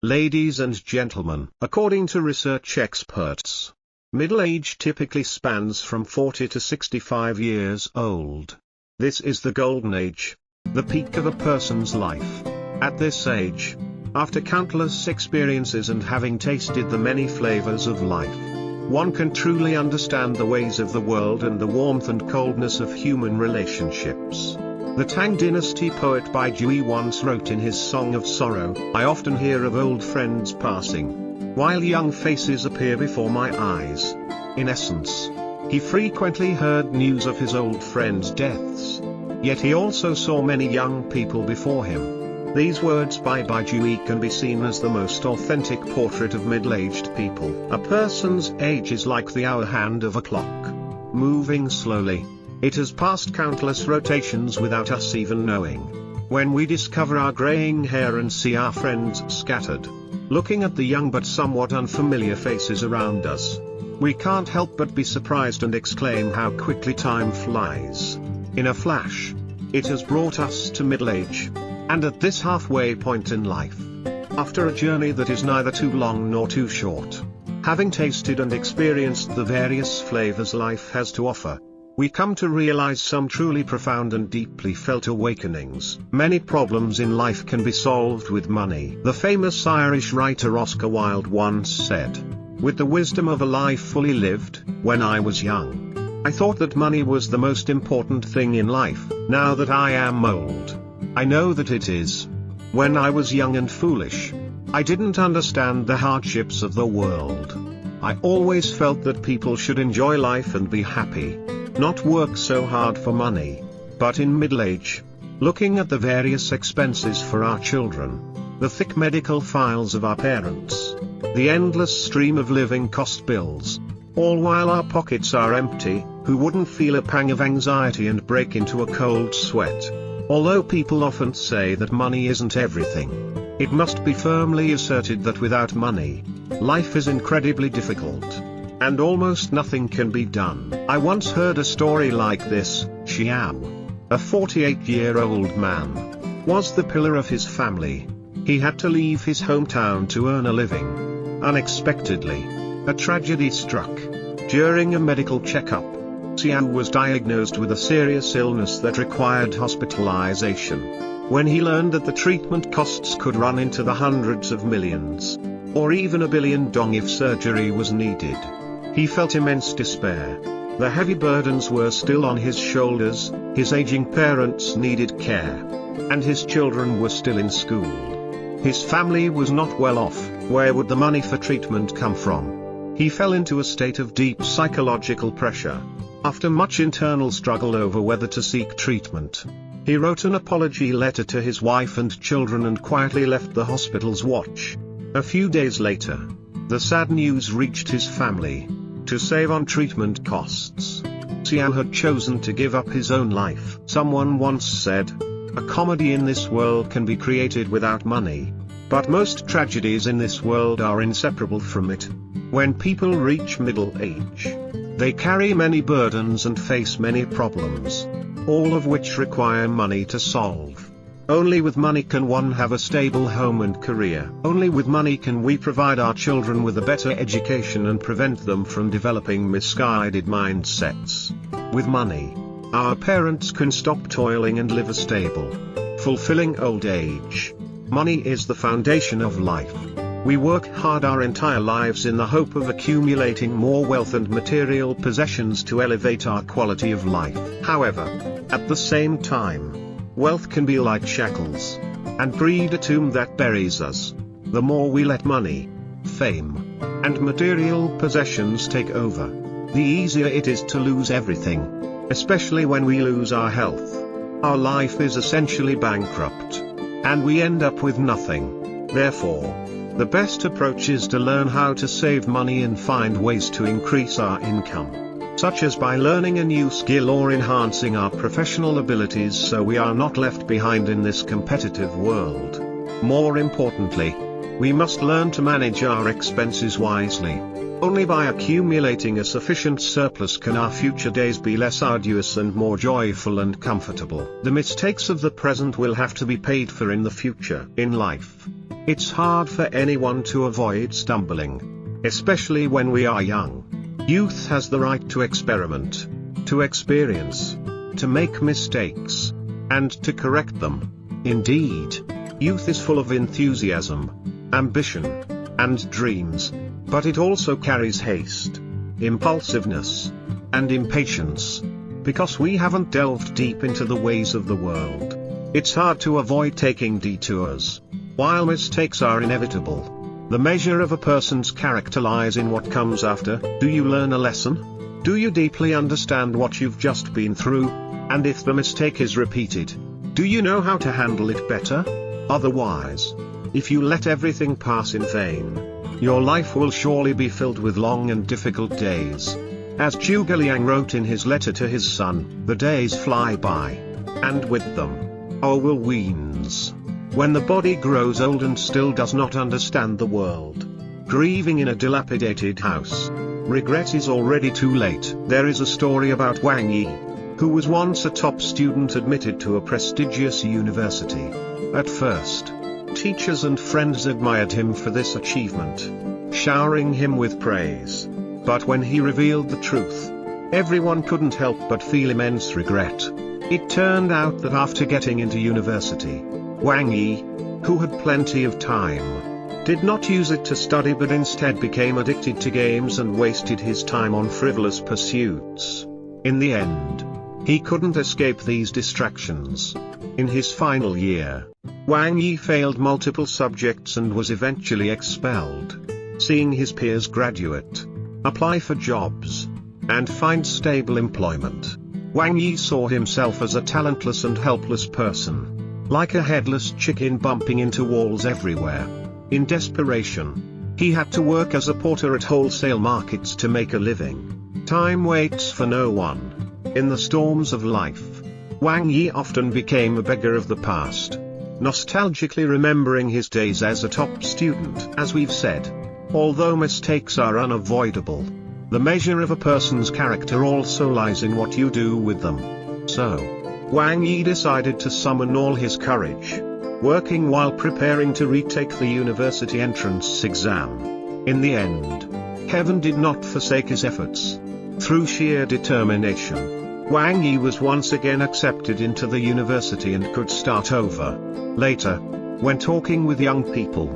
Ladies and gentlemen, according to research experts, middle age typically spans from 40 to 65 years old. This is the golden age, the peak of a person's life. At this age, after countless experiences and having tasted the many flavors of life, one can truly understand the ways of the world and the warmth and coldness of human relationships. The Tang Dynasty poet Bai Jui once wrote in his Song of Sorrow, "I often hear of old friends passing, while young faces appear before my eyes." In essence, he frequently heard news of his old friends' deaths. Yet he also saw many young people before him. These words by Bai Jui can be seen as the most authentic portrait of middle-aged people. A person's age is like the hour hand of a clock, moving slowly. It has passed countless rotations without us even knowing. When we discover our graying hair and see our friends scattered, looking at the young but somewhat unfamiliar faces around us, we can't help but be surprised and exclaim how quickly time flies. In a flash, it has brought us to middle age. And at this halfway point in life, after a journey that is neither too long nor too short, having tasted and experienced the various flavors life has to offer, we come to realize some truly profound and deeply felt awakenings. Many problems in life can be solved with money. The famous Irish writer Oscar Wilde once said, "With the wisdom of a life fully lived, when I was young, I thought that money was the most important thing in life. Now that I am old, I know that it is. When I was young and foolish, I didn't understand the hardships of the world. I always felt that people should enjoy life and be happy, not work so hard for money." But in middle age, looking at the various expenses for our children, the thick medical files of our parents, the endless stream of living cost bills, all while our pockets are empty, who wouldn't feel a pang of anxiety and break into a cold sweat? Although people often say that money isn't everything, it must be firmly asserted that without money, life is incredibly difficult, and almost nothing can be done. I once heard a story like this. Xiao, a 48-year-old man, was the pillar of his family. He had to leave his hometown to earn a living. Unexpectedly, a tragedy struck. During a medical checkup, Xiao was diagnosed with a serious illness that required hospitalization. When he learned that the treatment costs could run into the hundreds of millions, or even $1 billion if surgery was needed, he felt immense despair. The heavy burdens were still on his shoulders, his aging parents needed care, and his children were still in school. His family was not well off. Where would the money for treatment come from? He fell into a state of deep psychological pressure. After much internal struggle over whether to seek treatment, he wrote an apology letter to his wife and children and quietly left the hospital's watch. A few days later, the sad news reached his family. To save on treatment costs, Xiao had chosen to give up his own life. Someone once said, "A comedy in this world can be created without money, but most tragedies in this world are inseparable from it." When people reach middle age, they carry many burdens and face many problems, all of which require money to solve. Only with money can one have a stable home and career. Only with money can we provide our children with a better education and prevent them from developing misguided mindsets. With money, our parents can stop toiling and live a stable, fulfilling old age. Money is the foundation of life. We work hard our entire lives in the hope of accumulating more wealth and material possessions to elevate our quality of life. However, at the same time, wealth can be like shackles, and breed a tomb that buries us. The more we let money, fame, and material possessions take over, the easier it is to lose everything, especially when we lose our health. Our life is essentially bankrupt, and we end up with nothing. Therefore, the best approach is to learn how to save money and find ways to increase our income, such as by learning a new skill or enhancing our professional abilities so we are not left behind in this competitive world. More importantly, we must learn to manage our expenses wisely. Only by accumulating a sufficient surplus can our future days be less arduous and more joyful and comfortable. The mistakes of the present will have to be paid for in the future. In life, It's hard for anyone to avoid stumbling, especially when we are young. Youth has the right to experiment, to experience, to make mistakes, and to correct them. Indeed, youth is full of enthusiasm, ambition, and dreams, but it also carries haste, impulsiveness, and impatience. Because we haven't delved deep into the ways of the world, it's hard to avoid taking detours. While mistakes are inevitable, the measure of a person's character lies in what comes after. Do you learn a lesson? Do you deeply understand what you've just been through? And if the mistake is repeated, do you know how to handle it better? Otherwise, if you let everything pass in vain, your life will surely be filled with long and difficult days. As Zhuge Liang wrote in his letter to his son, the days fly by, and with them, our whirlwinds. When the body grows old and still does not understand the world, grieving in a dilapidated house, regret is already too late. There is a story about Wang Yi, who was once a top student admitted to a prestigious university. At first, teachers and friends admired him for this achievement, showering him with praise. But when he revealed the truth, everyone couldn't help but feel immense regret. It turned out that after getting into university, Wang Yi, who had plenty of time, did not use it to study but instead became addicted to games and wasted his time on frivolous pursuits. In the end, he couldn't escape these distractions. In his final year, Wang Yi failed multiple subjects and was eventually expelled. Seeing his peers graduate, apply for jobs, and find stable employment, Wang Yi saw himself as a talentless and helpless person, like a headless chicken bumping into walls everywhere. In desperation, he had to work as a porter at wholesale markets to make a living. Time waits for no one. In the storms of life, Wang Yi often became a beggar of the past, nostalgically remembering his days as a top student. As we've said, although mistakes are unavoidable, the measure of a person's character also lies in what you do with them. So, Wang Yi decided to summon all his courage, working while preparing to retake the university entrance exam. In the end, heaven did not forsake his efforts. Through sheer determination, Wang Yi was once again accepted into the university and could start over. Later, when talking with young people,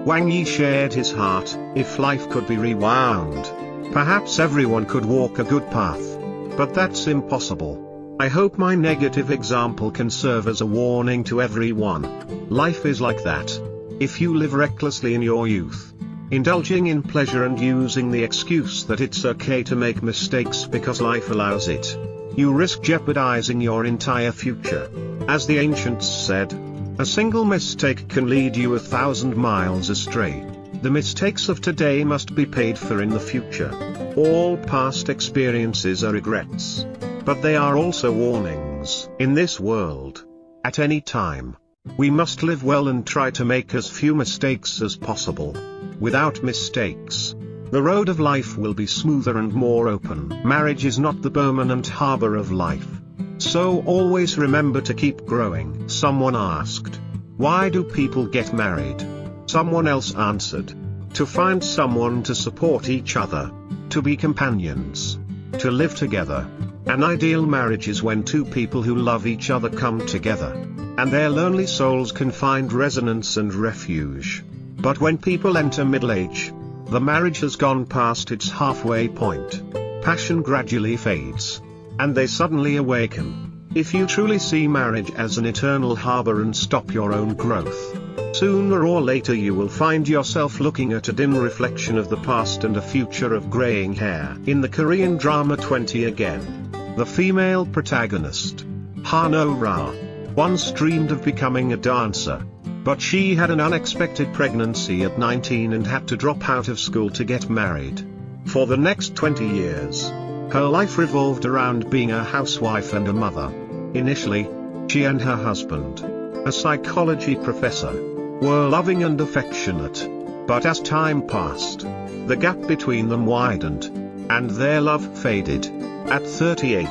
Wang Yi shared his heart. If life could be rewound, perhaps everyone could walk a good path. But that's impossible. I hope my negative example can serve as a warning to everyone. Life is like that. If you live recklessly in your youth, indulging in pleasure and using the excuse that it's okay to make mistakes because life allows it, you risk jeopardizing your entire future. As the ancients said, a single mistake can lead you 1,000 miles astray. The mistakes of today must be paid for in the future. All past experiences are regrets, but they are also warnings. In this world, at any time, we must live well and try to make as few mistakes as possible. Without mistakes, the road of life will be smoother and more open. Marriage is not the permanent harbor of life. So always remember to keep growing. Someone asked, why do people get married? Someone else answered, to find someone to support each other, to be companions, to live together. An ideal marriage is when two people who love each other come together, and their lonely souls can find resonance and refuge. But when people enter middle age, the marriage has gone past its halfway point. Passion gradually fades, and they suddenly awaken. If you truly see marriage as an eternal harbor and stop your own growth, sooner or later you will find yourself looking at a dim reflection of the past and a future of graying hair. In the Korean drama 20 Again, the female protagonist, Hano Ra, once dreamed of becoming a dancer, but she had an unexpected pregnancy at 19 and had to drop out of school to get married. For the next 20 years, her life revolved around being a housewife and a mother. Initially, she and her husband, a psychology professor, were loving and affectionate. But as time passed, the gap between them widened, and their love faded. At 38,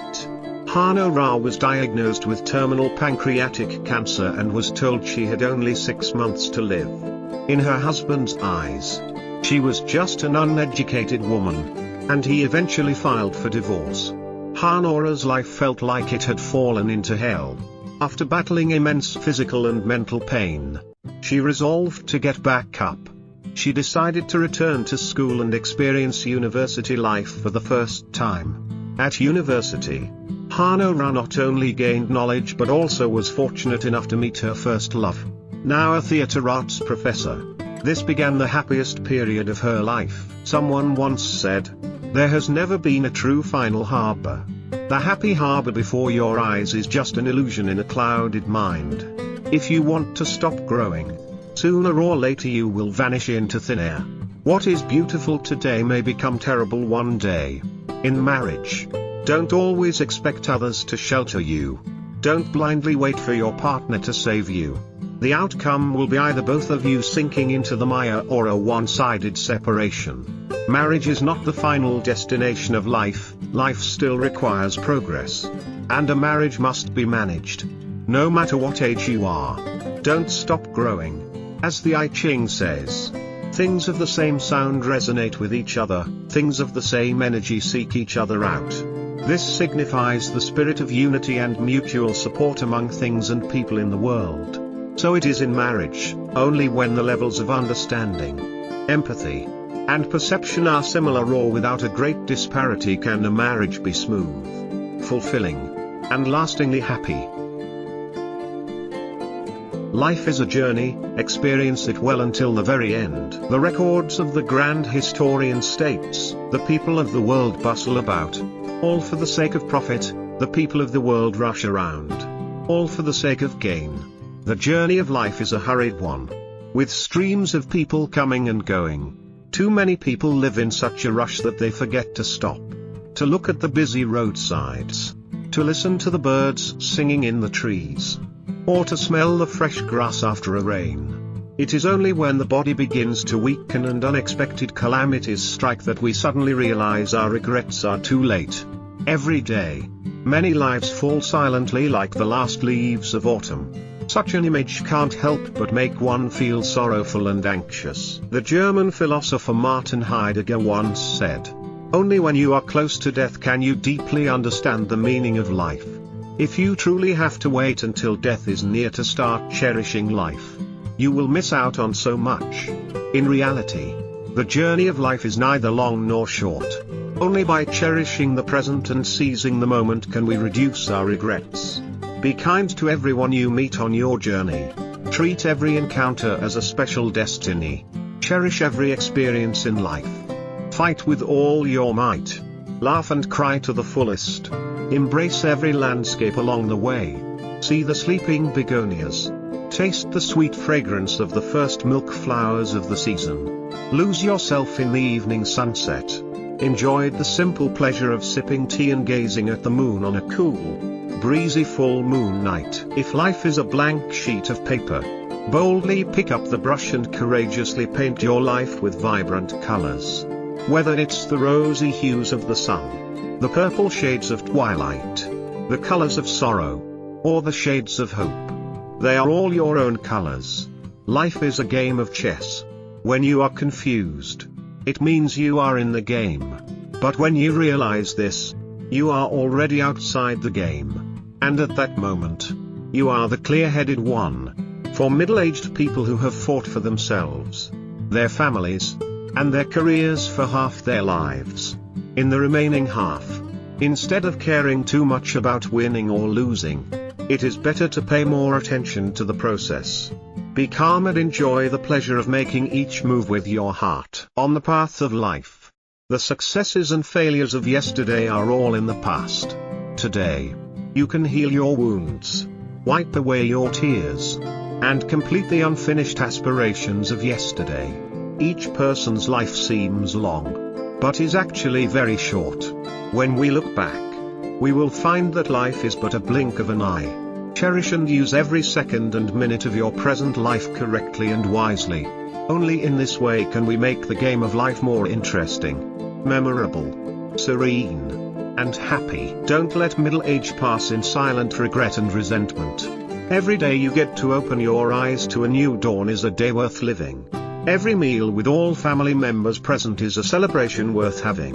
Hano Ra was diagnosed with terminal pancreatic cancer and was told she had only 6 months to live. In her husband's eyes, she was just an uneducated woman, and he eventually filed for divorce. Hanora's life felt like it had fallen into hell. After battling immense physical and mental pain, she resolved to get back up. She decided to return to school and experience university life for the first time. At university, Hanora not only gained knowledge but also was fortunate enough to meet her first love. Now a theatre arts professor, this began the happiest period of her life. Someone once said, "There has never been a true final harbor. The happy harbor before your eyes is just an illusion in a clouded mind. If you want to stop growing, sooner or later you will vanish into thin air. What is beautiful today may become terrible one day." In marriage, don't always expect others to shelter you. Don't blindly wait for your partner to save you. The outcome will be either both of you sinking into the mire or a one-sided separation. Marriage is not the final destination of life. Life still requires progress. And a marriage must be managed. No matter what age you are, don't stop growing. As the I Ching says, things of the same sound resonate with each other, things of the same energy seek each other out. This signifies the spirit of unity and mutual support among things and people in the world. So it is in marriage. Only when the levels of understanding, empathy, and perception are similar or without a great disparity can a marriage be smooth, fulfilling, and lastingly happy. Life is a journey, experience it well until the very end. The records of the grand historian states, the people of the world bustle about, all for the sake of profit, the people of the world rush around, all for the sake of gain. The journey of life is a hurried one, with streams of people coming and going. Too many people live in such a rush that they forget to stop, to look at the busy roadsides, to listen to the birds singing in the trees, or to smell the fresh grass after a rain. It is only when the body begins to weaken and unexpected calamities strike that we suddenly realize our regrets are too late. Every day, many lives fall silently like the last leaves of autumn. Such an image can't help but make one feel sorrowful and anxious. The German philosopher Martin Heidegger once said, "Only when you are close to death can you deeply understand the meaning of life. If you truly have to wait until death is near to start cherishing life, you will miss out on so much." In reality, the journey of life is neither long nor short. Only by cherishing the present and seizing the moment can we reduce our regrets. Be kind to everyone you meet on your journey. Treat every encounter as a special destiny. Cherish every experience in life. Fight with all your might. Laugh and cry to the fullest. Embrace every landscape along the way. See the sleeping begonias. Taste the sweet fragrance of the first milk flowers of the season. Lose yourself in the evening sunset. Enjoy the simple pleasure of sipping tea and gazing at the moon on a cool, breezy full moon night. If life is a blank sheet of paper, boldly pick up the brush and courageously paint your life with vibrant colors. Whether it's the rosy hues of the sun, the purple shades of twilight, the colors of sorrow, or the shades of hope, they are all your own colors. Life is a game of chess. When you are confused, it means you are in the game. But when you realize this, you are already outside the game. And at that moment, you are the clear-headed one. For middle-aged people who have fought for themselves, their families, and their careers for half their lives, in the remaining half, instead of caring too much about winning or losing, it is better to pay more attention to the process. Be calm and enjoy the pleasure of making each move with your heart. On the path of life, the successes and failures of yesterday are all in the past. Today, you can heal your wounds, wipe away your tears, and complete the unfinished aspirations of yesterday. Each person's life seems long, but is actually very short. When we look back, we will find that life is but a blink of an eye. Cherish and use every second and minute of your present life correctly and wisely. Only in this way can we make the game of life more interesting, memorable, serene, and happy. Don't let middle age pass in silent regret and resentment. Every day you get to open your eyes to a new dawn is a day worth living. Every meal with all family members present is a celebration worth having.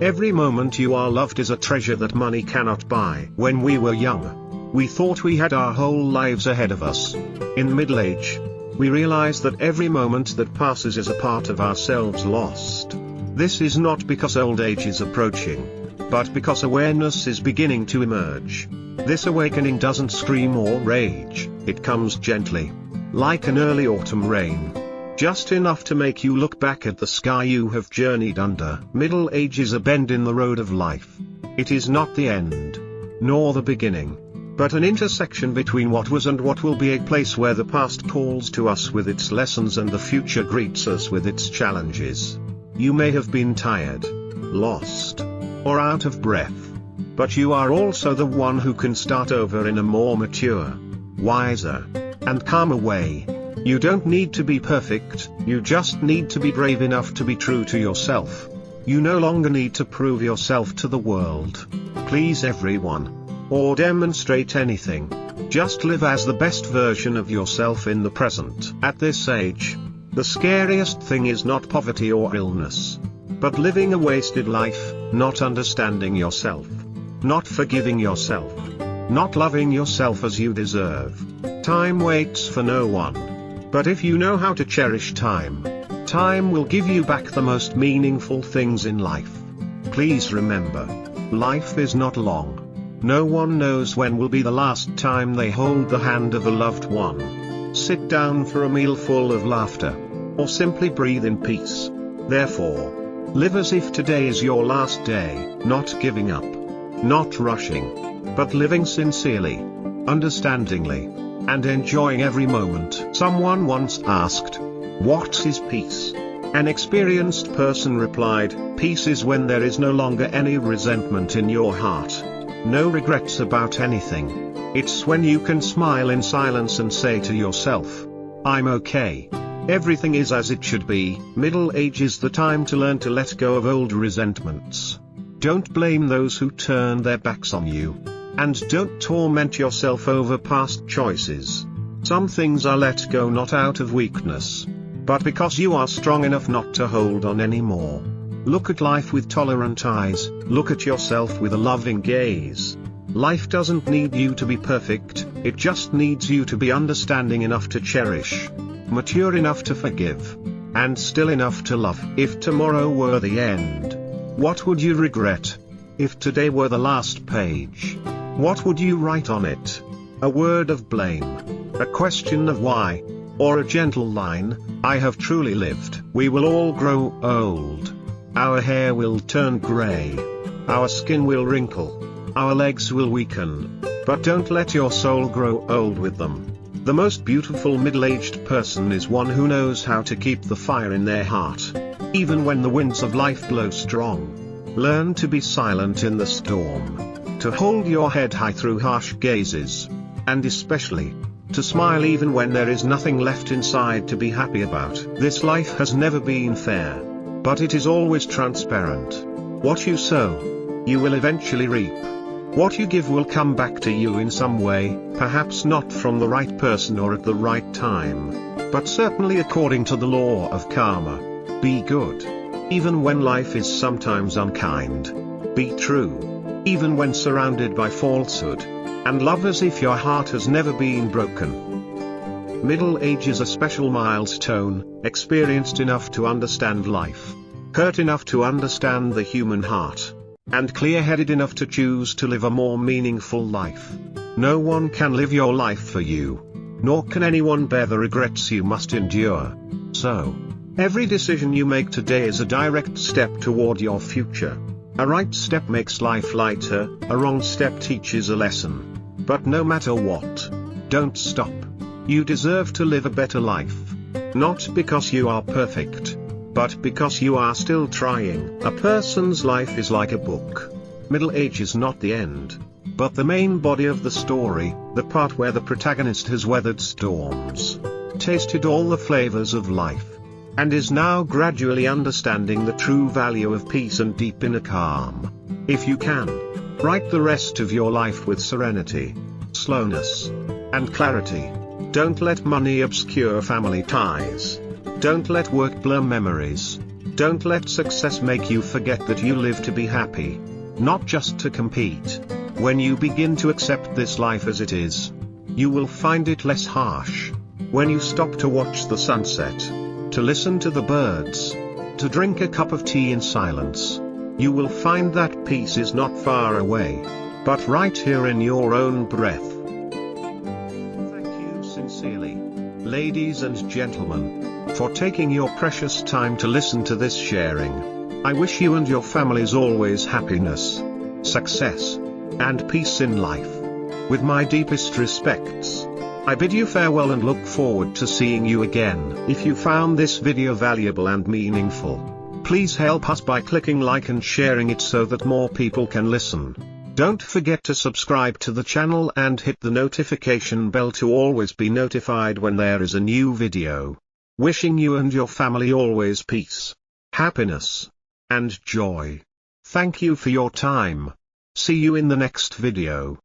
Every moment you are loved is a treasure that money cannot buy. When we were young, we thought we had our whole lives ahead of us. In middle age, we realize that every moment that passes is a part of ourselves lost. This is not because old age is approaching, but because awareness is beginning to emerge. This awakening doesn't scream or rage, it comes gently, like an early autumn rain. Just enough to make you look back at the sky you have journeyed under. Middle age is a bend in the road of life. It is not the end, nor the beginning, but an intersection between what was and what will be, a place where the past calls to us with its lessons and the future greets us with its challenges. You may have been tired, lost, or out of breath, but you are also the one who can start over in a more mature, wiser, and calmer way. You don't need to be perfect, you just need to be brave enough to be true to yourself. You no longer need to prove yourself to the world, please everyone, or demonstrate anything. Just live as the best version of yourself in the present. At this age, the scariest thing is not poverty or illness, but living a wasted life, not understanding yourself, not forgiving yourself, not loving yourself as you deserve. Time waits for no one. But if you know how to cherish time, time will give you back the most meaningful things in life. Please remember, life is not long. No one knows when will be the last time they hold the hand of a loved one. Sit down for a meal full of laughter, or simply breathe in peace. Therefore, live as if today is your last day, not giving up, not rushing, but living sincerely, understandingly, and enjoying every moment. Someone once asked, "What is peace?" An experienced person replied, "Peace is when there is no longer any resentment in your heart, no regrets about anything. It's when you can smile in silence and say to yourself, I'm okay. Everything is as it should be." Middle age is the time to learn to let go of old resentments. Don't blame those who turn their backs on you. And don't torment yourself over past choices. Some things are let go not out of weakness, but because you are strong enough not to hold on anymore. Look at life with tolerant eyes, look at yourself with a loving gaze. Life doesn't need you to be perfect, it just needs you to be understanding enough to cherish, mature enough to forgive, and still enough to love. If tomorrow were the end, what would you regret? If today were the last page, what would you write on it? A word of blame, a question of why, or a gentle line, "I have truly lived." We will all grow old. Our hair will turn grey. Our skin will wrinkle. Our legs will weaken. But don't let your soul grow old with them. The most beautiful middle-aged person is one who knows how to keep the fire in their heart, even when the winds of life blow strong. Learn to be silent in the storm, to hold your head high through harsh gazes, and especially, to smile even when there is nothing left inside to be happy about. This life has never been fair, but it is always transparent. What you sow, you will eventually reap. What you give will come back to you in some way, perhaps not from the right person or at the right time, but certainly according to the law of karma. Be good, even when life is sometimes unkind. Be true, even when surrounded by falsehood. And love as if your heart has never been broken. Middle age is a special milestone, experienced enough to understand life, hurt enough to understand the human heart, and clear-headed enough to choose to live a more meaningful life. No one can live your life for you, nor can anyone bear the regrets you must endure. So, every decision you make today is a direct step toward your future. A right step makes life lighter, a wrong step teaches a lesson. But no matter what, don't stop. You deserve to live a better life. Not because you are perfect, but because you are still trying. A person's life is like a book. Middle age is not the end, but the main body of the story, the part where the protagonist has weathered storms, tasted all the flavors of life, and is now gradually understanding the true value of peace and deep inner calm. If you can, write the rest of your life with serenity, slowness, and clarity. Don't let money obscure family ties. Don't let work blur memories. Don't let success make you forget that you live to be happy, not just to compete. When you begin to accept this life as it is, you will find it less harsh. When you stop to watch the sunset, to listen to the birds, to drink a cup of tea in silence, you will find that peace is not far away, but right here in your own breath. Thank you sincerely, ladies and gentlemen, for taking your precious time to listen to this sharing. I wish you and your families always happiness, success, and peace in life. With my deepest respects, I bid you farewell and look forward to seeing you again. If you found this video valuable and meaningful, please help us by clicking like and sharing it so that more people can listen. Don't forget to subscribe to the channel and hit the notification bell to always be notified when there is a new video. Wishing you and your family always peace, happiness, and joy. Thank you for your time. See you in the next video.